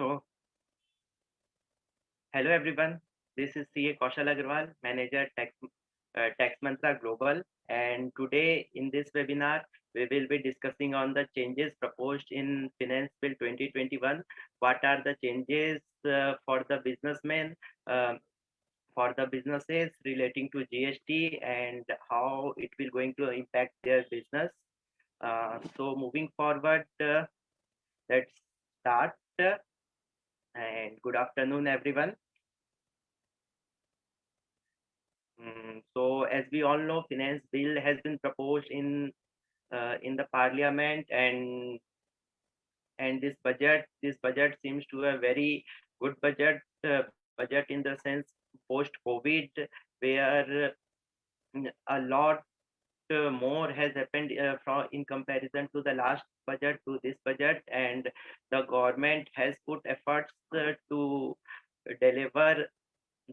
So, hello everyone. This is CA Kaushal Agarwal, Manager Tax Mantra Global, and today in this webinar we will be discussing on the changes proposed in Finance Bill 2021. What are the changes for the businessmen, uh, for the businesses relating to GST, and how it will going to impact their business. So, moving forward, let's start. And good afternoon, everyone. So as we all know, finance bill has been proposed in the parliament, and this budget seems to a very good budget in the sense post COVID, where a lot more has happened from in comparison to the last budget to this budget, and the government has put efforts to deliver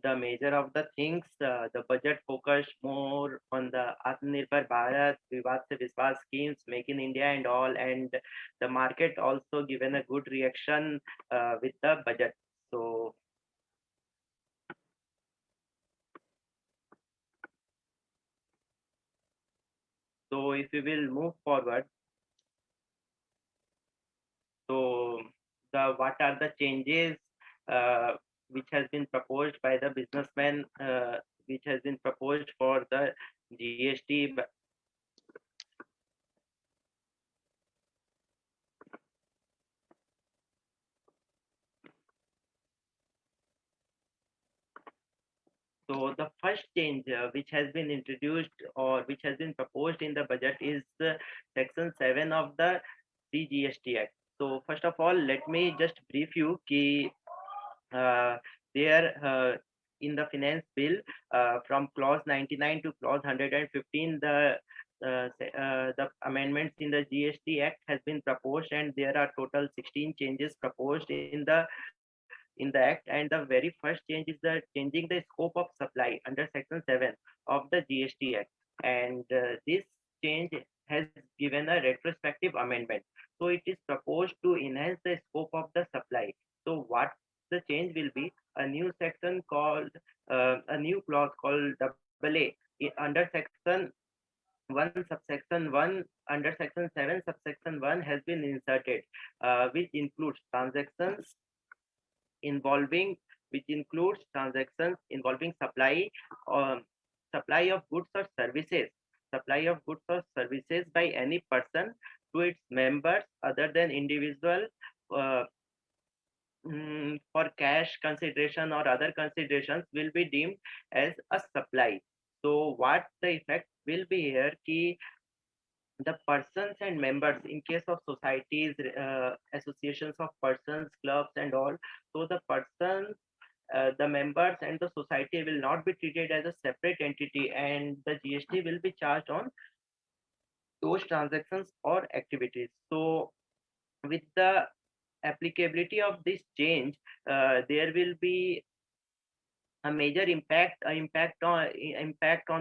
the major of the things. The budget focused more on the Atmanirbhar Bharat, Vivad Se Vishwas schemes, Make in India and all, and the market also given a good reaction with the budget. So if we will move forward, so the what are the changes uh, which has been proposed by the businessmen, which has been proposed for the GST. So the first change which has been introduced or which has been proposed in the budget is Section 7 of the CGST Act. So first of all, let me just brief you ki uh, there in the finance bill, from clause 99 to clause 115, the amendments in the GST Act has been proposed, and there are total 16 changes proposed in the act. And the very first change is the changing the scope of supply under section 7 of the GST Act. And this change has given a retrospective amendment. So it is proposed to enhance the scope of the supply. So what the change will be, a new section called a new clause called AA under section 1 subsection 1 under section 7 subsection 1 has been inserted, which includes transactions involving which includes transactions involving um, supply of goods or services, by any person to its members other than individual, uh, for cash consideration or other considerations, will be deemed as a supply. So what the effect will be here, ki the persons and members in case of societies, associations of persons, clubs and all, so the persons, the members and the society will not be treated as a separate entity, and the GST will be charged on those transactions or activities. So with the applicability of this change, there will be a major impact on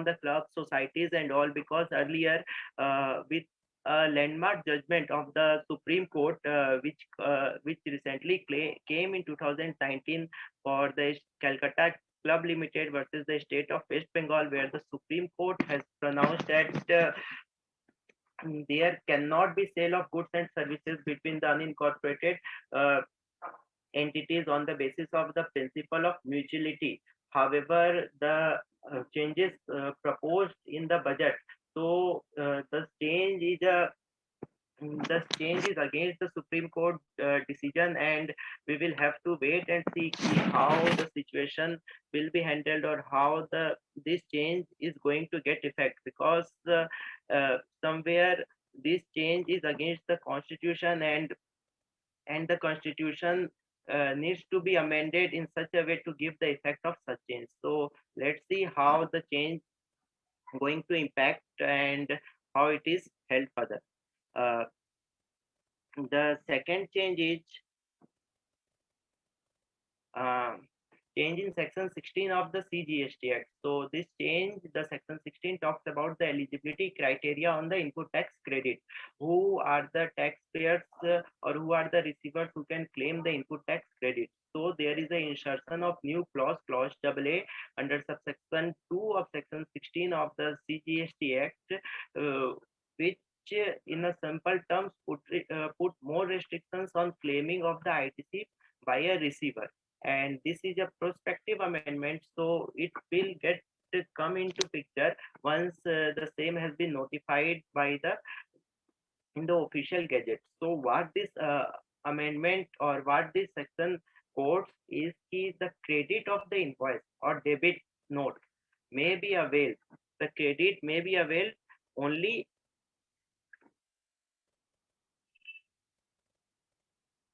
the club societies and all, because earlier, with a landmark judgment of the Supreme Court, which recently came in 2019 for the Calcutta Club Limited versus the state of West Bengal, where the Supreme Court has pronounced that there cannot be sale of goods and services between the unincorporated uh, entities on the basis of the principle of mutuality. However, changes proposed in the budget, so the change is against the Supreme Court decision, and we will have to wait and see how the situation will be handled, or how the this change is going to get effect, because somewhere this change is against the constitution, and the constitution needs to be amended in such a way to give the effect of such change. So let's see how the change going to impact and how it is held further. Uh, the second change is, uh, change in section 16 of the CGST Act. So this change, the section 16 talks about the eligibility criteria on the input tax credit. Who are the taxpayers or who are the receivers who can claim the input tax credit? So there is a insertion of new clause AA under subsection 2 of section 16 of the CGST Act, which in a simple terms put more restrictions on claiming of the ITC by a receiver, and this is a prospective amendment, so it will get to come into picture once the same has been notified by the in the official gazette. So what this amendment or what this section quotes is the credit of the invoice or debit note may be availed. The credit may be availed only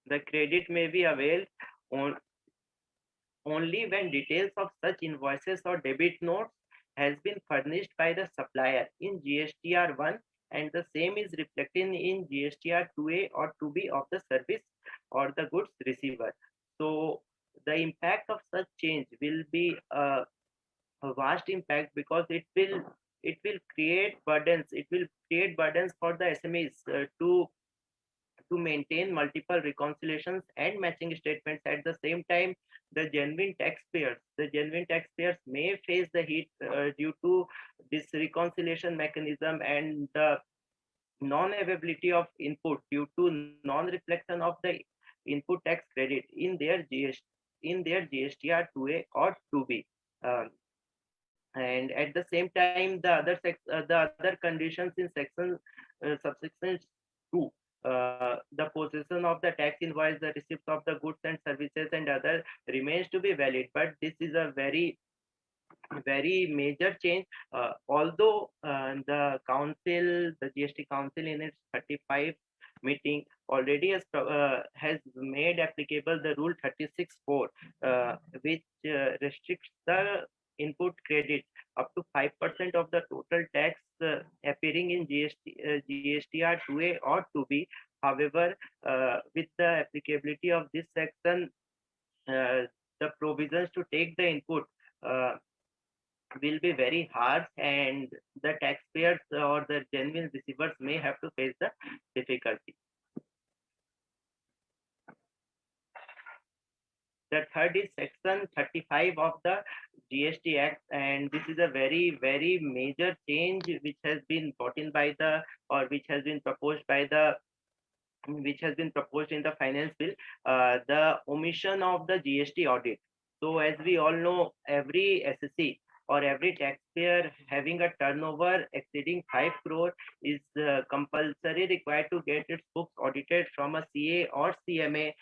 the credit may be availed on only when details of such invoices or debit notes has been furnished by the supplier in GSTR 1 and the same is reflected in GSTR 2A or 2B of the service or the goods receiver. So the impact of such change will be a vast impact because it will create burdens. It will create burdens for the SMEs to maintain multiple reconciliations and matching statements at the same time. The genuine taxpayers may face the heat due to this reconciliation mechanism and the non-availability of input due to non-reflection of the input tax credit in their GSTR 2A or 2B. Um, and at the same time, the other conditions in section subsection 2, the possession of the tax invoice, the receipt of the goods and services and other remains to be valid, but this is a very major change. Although the GST Council in its 35 meeting already has made applicable the Rule 36(4), which restricts the input credit up to 5% of the total tax appearing in GSTR 2A or 2B. However, with the applicability of this section, the provisions to take the input uh, will be very harsh, and the taxpayers or the genuine receivers may have to face the difficulty. The third is section 35 of the GST Act, and this is a very major change which has been brought in by the or which has been proposed in the finance bill, the omission of the GST audit. So as we all know, every SSC or every taxpayer having a turnover exceeding 5 crore is compulsory required to get its books audited from a CA or CMA,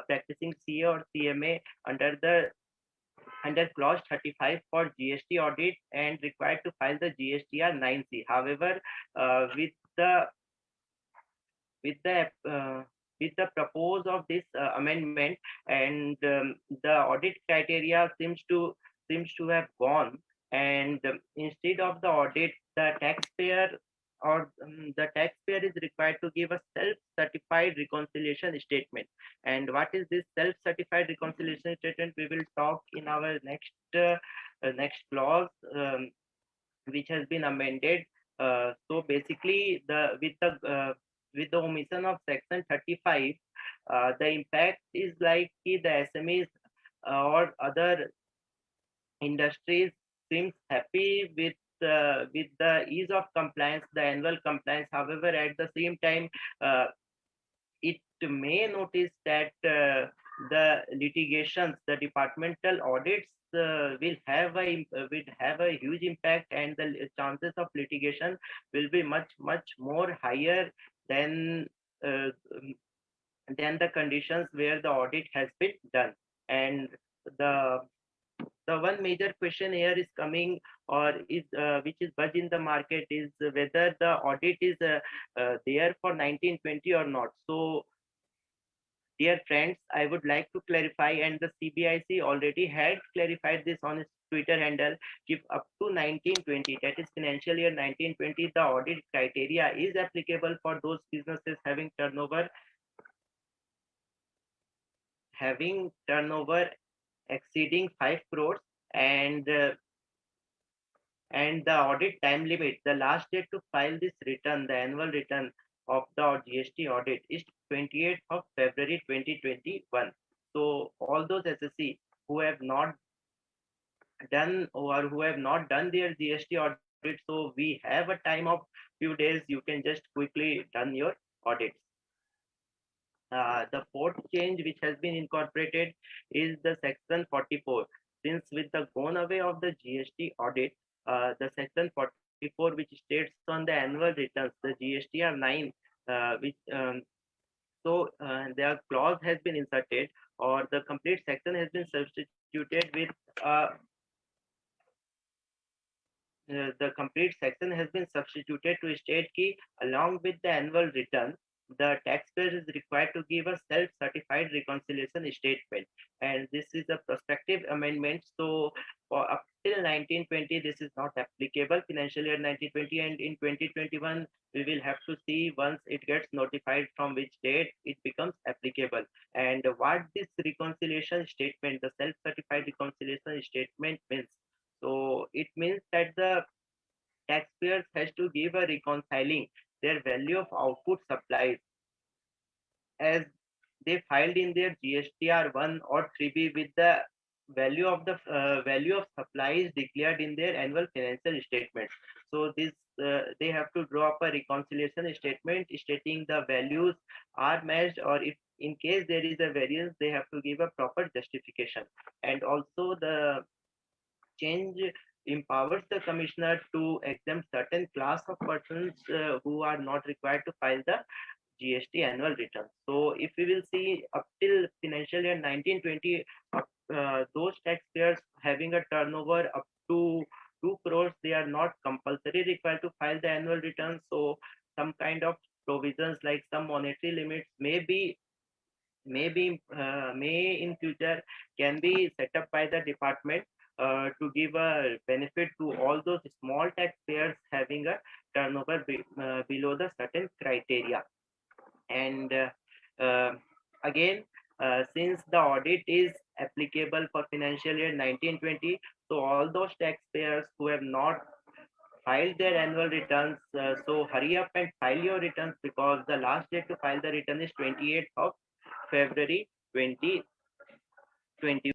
practicing CA or CMA under clause 35 for GST audit and required to file the GSTR 9C. However, with the with the uh, with the propose of this amendment, and the audit criteria seems to have gone, and instead of the audit, the taxpayer is required to give a self-certified reconciliation statement. And what is this self-certified reconciliation statement? We will talk in our next clause, which has been amended. So basically, with the omission of section 35, the impact is like the SMEs or other industries seems happy with the ease of compliance, the annual compliance. However, at the same time, it may notice that the departmental audits will have a huge impact, and the chances of litigation will be much more higher than uh, than the conditions where the audit has been done. And the the one major question here is coming, or is which is buzz in the market, is whether the audit is there for 1920 or not. So dear friends, I would like to clarify, and the CBIC already had clarified this on its Twitter handle. If up to 1920, that is financial year 1920, the audit criteria is applicable for those businesses having turnover exceeding 5 crores, and the audit time limit, the last date to file this return, the annual return of the GST audit, is 28th of February 2021. So all those SSC who have not done or who have not done their GST audit, so we have a time of few days. You can just quickly done your audits. The fourth change which has been incorporated is the section 44. Since with the gone away of the GST audit, the section 44 which states on the annual returns, the GSTR 9, which their clause has been inserted, or the complete section has been substituted with the complete section has been substituted to state key along with the annual return, the taxpayer is required to give a self-certified reconciliation statement, and this is a prospective amendment. So for up till 1920, this is not applicable. Financial year 1920 and in 2021, we will have to see once it gets notified from which date it becomes applicable. And what this reconciliation statement, the self-certified reconciliation statement means. So it means that the taxpayers has to give a reconciling their value of output supplies as they filed in their GSTR 1 or 3B with the value of supplies declared in their annual financial statements. So this they have to draw up a reconciliation statement stating the values are matched, or if in case there is a variance, they have to give a proper justification. And also the change empowers the commissioner to exempt certain class of persons who are not required to file the GST annual return. So if we will see up till financial year 1920, those taxpayers having a turnover up to 2 crores, they are not compulsory required to file the annual return. So some kind of provisions like some monetary limits may in future can be set up by the department to give a benefit to all those small taxpayers having a turnover below the certain criteria. And uh, again, since the audit is applicable for financial year 1920, so all those taxpayers who have not filed their annual returns, so hurry up and file your returns, because the last date to file the return is 28th of February 2020.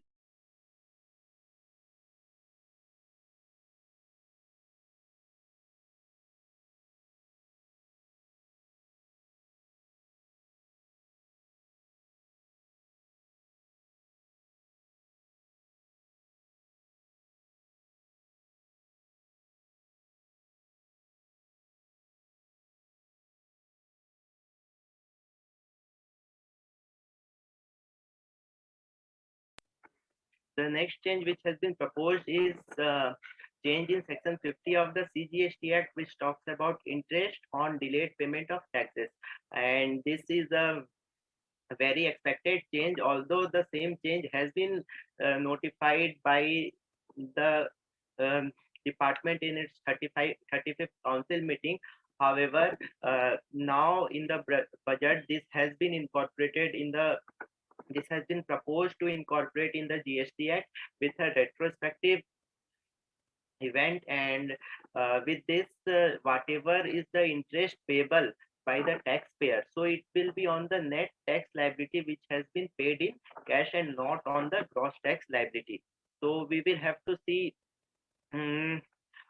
The next change which has been proposed is change in section 50 of the CGST Act, which talks about interest on delayed payment of taxes. And this is a very expected change, although the same change has been notified by the um, department in its 35th council meeting. However, now in the budget, this has been proposed to incorporate in the GST Act with a retrospective event. And with this, whatever is the interest payable by the taxpayer, so it will be on the net tax liability which has been paid in cash and not on the gross tax liability. So we will have to see mm,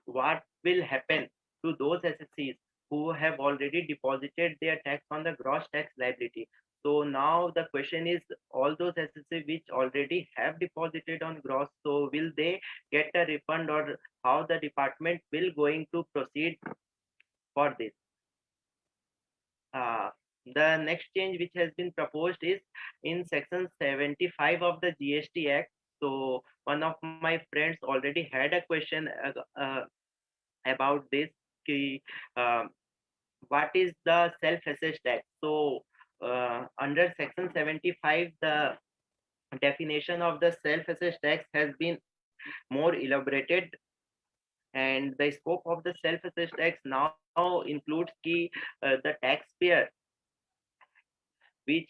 what will happen to those SSCs who have already deposited their tax on the gross tax liability. So now the question is, all those SSCs which already have deposited on gross, so will they get a refund, or how the department will going to proceed for this? Uh, the next change which has been proposed is in section 75 of the GST Act. So one of my friends already had a question about this. Ki, uh, what is the self-assessed tax? So under section 75, the definition of the self-assessed tax has been more elaborated, and the scope of the self-assessed tax now includes the taxpayer which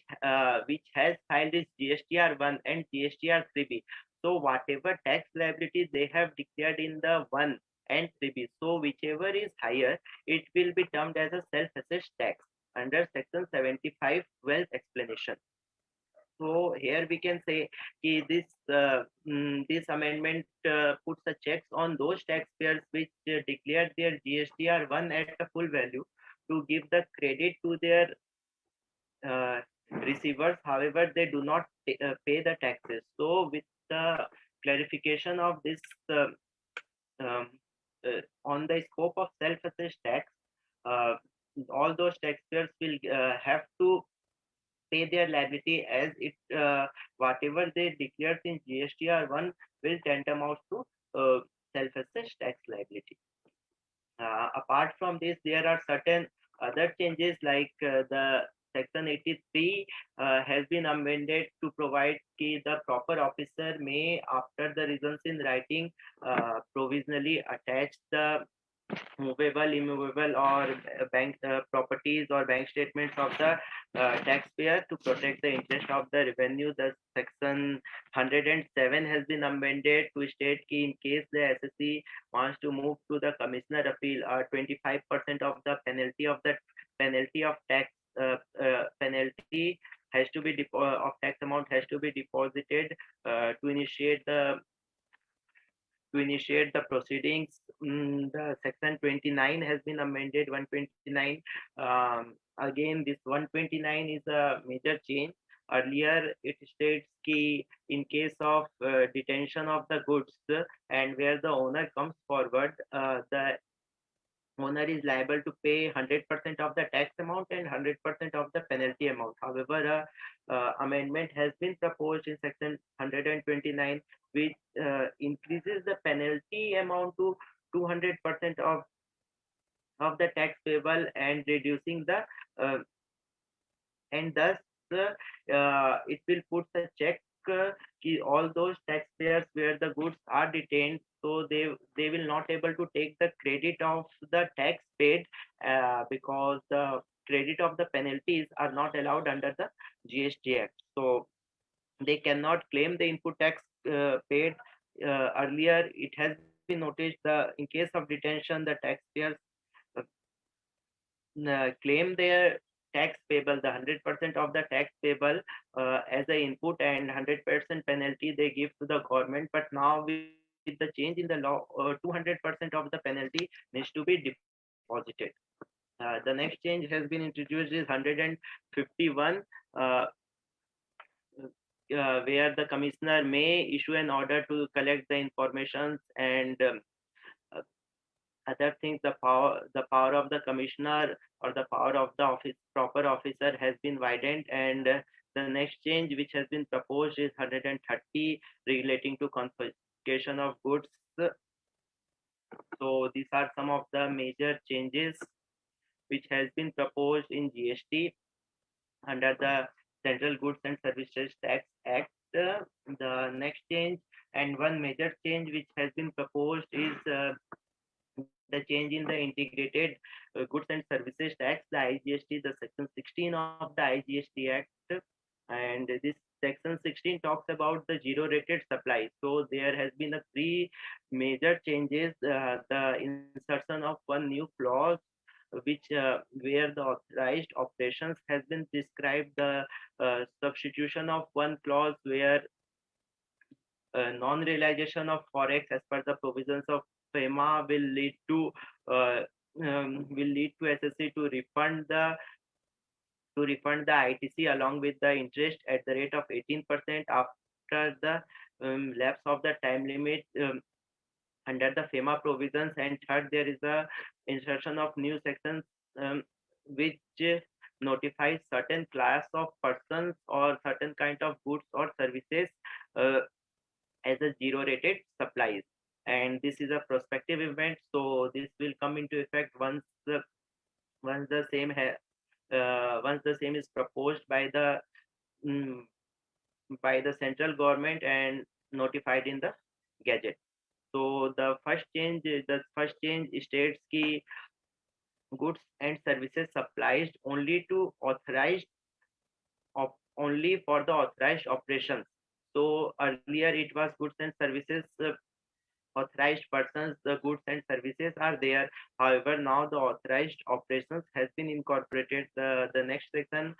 has filed this GSTR 1 and GSTR 3B. So whatever tax liability they have declared in the 1 and 3B, so whichever is higher, it will be termed as a self-assessed tax under Section 75 wealth explanation. So here we can say this amendment puts a checks on those taxpayers which declared their GSTR 1 at a full value to give the credit to their uh, receivers. However, they do not pay the taxes. So with the clarification of this um, on the scope of self-assessed tax, uh, all those taxpayers will have to pay their liability as it whatever they declared in GSTR 1 will tantamount to self-assessed tax liability. Apart from this, there are certain other changes like the Section 83 has been amended to provide that the proper officer may, after the reasons in writing, provisionally attach the movable, immovable, or bank properties or bank statements of the taxpayer to protect the interest of the revenue. The Section 107 has been amended to state that in case the SSC wants to move to the commissioner appeal, 25% of the penalty of tax penalty has to be of tax amount has to be deposited to initiate the proceedings. The Section 29 has been amended. 129. Again, this 129 is a major change. Earlier, it states that in case of detention of the goods and where the owner comes forward, the owner is liable to pay 100% of the tax amount and 100% of the penalty amount. However, amendment has been proposed in Section 129, which increases the penalty amount to 200% of the tax payable and reducing the uh, and thus it will put a check all those taxpayers where the goods are detained, so they will not able to take the credit of the tax paid because the credit of the penalties are not allowed under the GST Act. So they cannot claim the input tax paid. Earlier it has been noticed the in case of detention the taxpayers uh, claim their tax payable, the 100% of the tax payable as a input and 100% penalty they give to the government. But now with the change in the law, 200% of the penalty needs to be deposited. The next change has been introduced is 151, where the commissioner may issue an order to collect the information and uh, other things. The power of the commissioner or the power of the office proper officer has been widened. And the next change which has been proposed is 130 relating to confiscation of goods. So these are some of the major changes which has been proposed in GST under the Central Goods and Services Tax Act. The next change and one major change which has been proposed is the change in the integrated goods and services tax, the IGST, the section 16 of the IGST Act. And this section 16 talks about the zero rated supplies. So there has been a three major changes, the insertion of one new clause which where the authorized operations has been described, the substitution of one clause where non-realization of forex as per the provisions of FEMA uh, will lead to SSC to refund the ITC along with the interest at the rate of 18% after the lapse of the time limit under the FEMA provisions. And third, there is a insertion of new sections which notifies certain class of persons or certain kind of goods or services uh, as a zero rated supplies. And this is a prospective event, so this will come into effect once the once the same is proposed mm, by the central government and notified in the gazette. So the first change states ki goods and services supplied only to only for the authorized operations. So earlier it was goods and services, authorized persons, the goods and services are there. However, now the authorized operations has been incorporated. The next section,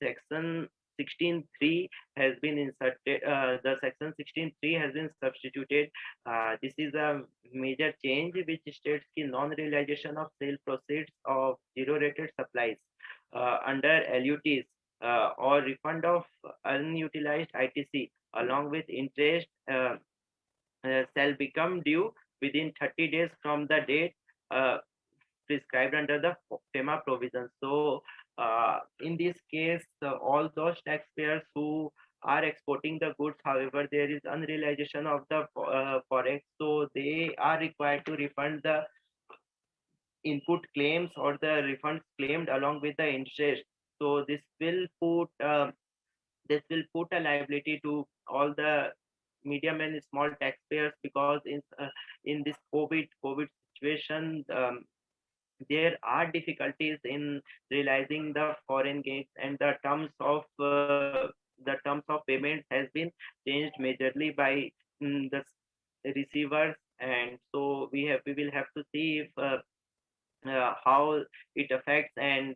section 16.3 has been inserted. The section 16.3 has been substituted. This is a major change which states the non-realization of sale proceeds of zero-rated supplies under LUTs or refund of unutilized ITC along with interest. Shall become due within 30 days from the date uh, prescribed under the FEMA provision. So, in this case, all those taxpayers who are exporting the goods, however, there is unrealization of the forex, so they are required to refund the input claims or the refunds claimed along with the interest. So this will put a liability to all the medium and small taxpayers, because in this COVID situation, there are difficulties in realizing the foreign gains, and the terms of payments has been changed majorly by the receivers. And so we will have to see if how it affects. And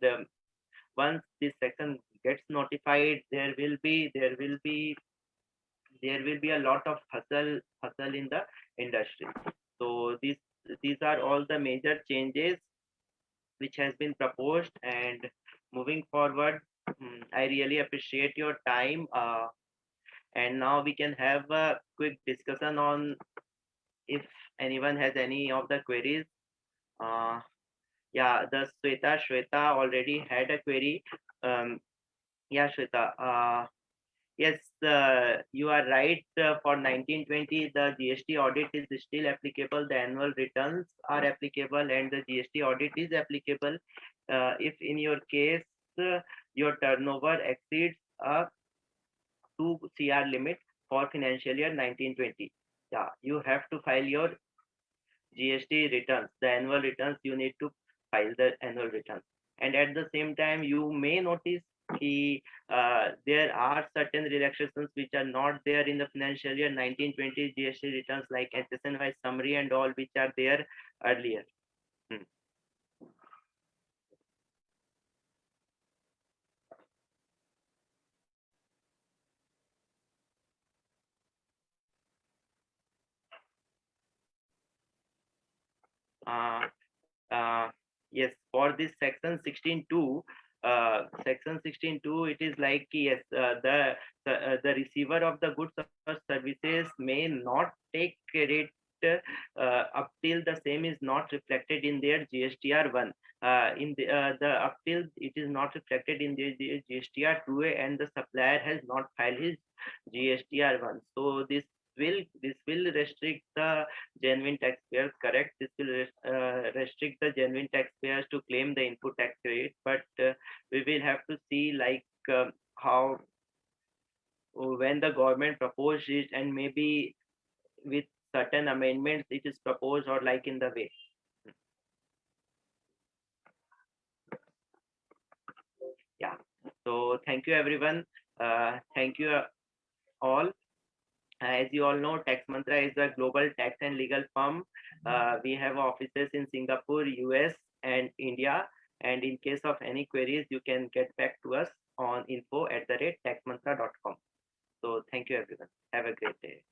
once this section gets notified, there will be a lot of hustle in the industry. So these are all the major changes which has been proposed. And moving forward, I really appreciate your time. And now we can have a quick discussion on if anyone has any of the queries. Uh, yeah, the Shweta already had a query. Um, yeah, Shweta. Yes, you are right. For 1920, the GST audit is still applicable. The annual returns are applicable, and the GST audit is applicable. If in your case your turnover exceeds a 2 CR limit for financial year 1920, yeah, you have to file your GST returns, the annual returns. You need to file the annual returns. And at the same time, you may notice there are certain relaxations which are not there in the financial year 1920 GST returns, like HSNY summary and all, which are there earlier. Hmm. Uh, uh, yes, for this section 16.2, section 16.2, it is like, yes, the receiver of the goods or services may not take credit up till the same is not reflected in their GSTR 1. In the up till it is not reflected in their GSTR 2, and the supplier has not filed his GSTR 1. So this will restrict the genuine taxpayers, correct? This will restrict the genuine taxpayers to claim the input tax credit. But we will have to see, like, how when the government proposes it, and maybe with certain amendments it is proposed, or like in the way. Yeah. So thank you everyone. Thank you all. As you all know, Tax Mantra is a global tax and legal firm. We have offices in Singapore, US, and India. And in case of any queries, you can get back to us on info@taxmantra.com. So thank you everyone. Have a great day.